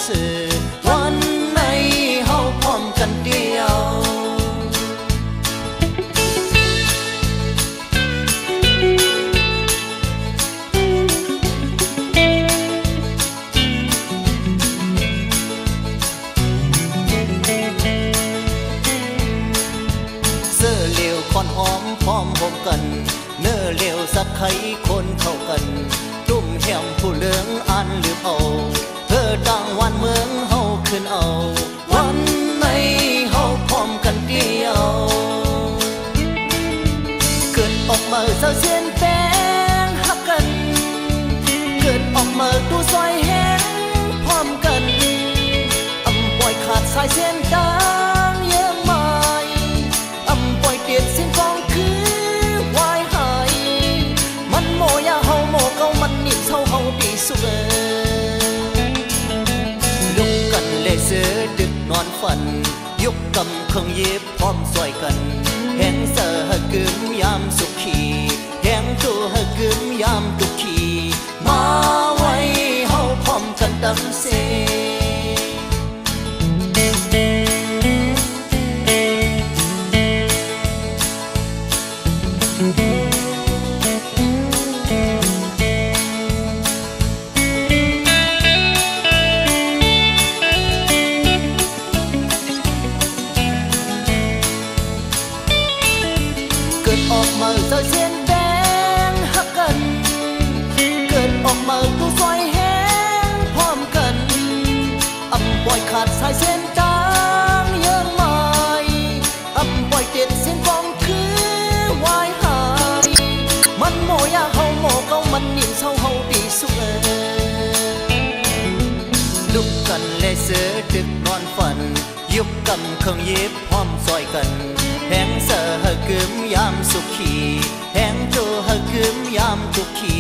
สือวันไหนเฮาพร้อมกันเดียวคอนหอมพร้อมพบกันเนื้อเหลวสักไข่คนเข้ากันตุ่มแหมผู้เหลืองอันหรือเอาเธอต่างวันเมืองเฮาขึ้นเอาวันไหนเฮาพร้อมกันเดียวเกิดออกมาเศร้าเสียนแป้งหักกันเกิดออกมาดูซอยแห้งพร้อมกันอำปล่อยขาดสายเส้นต่างเยื่อไม้เตียดเสียงกองคือวายหายมันโมยาเฮาโมเกามันนิ่มเศร้าเฮาดีสุดลุกกันเลยเสือดึกนอนฝันยกกำเครื่องเย็บพร้อมซอยกันแหงเสือหกึมยามสุขีแหงตัวหกึมยามตุขีมาไว้เฮาพร้อมกันดังเสออกมาเศร้าเสียนแดงหักกันเกิดออกมาตู้ซอยแห้งพร้อมกันอำปล่อยขาดสายเส้นต่างเยื่อไม้อำปล่อยเตียดเสียงกองคือวายหายมันโมยาเฮาโมเกามันนิ่มเศร้าเฮาดีสุดลุกกันเลยเสือดึกนอนฝันยกกำเครื่องเย็บพร้อมซอยกันแหงเสือหกึมยามสุขีแหงตัวหกึมยามทุกขี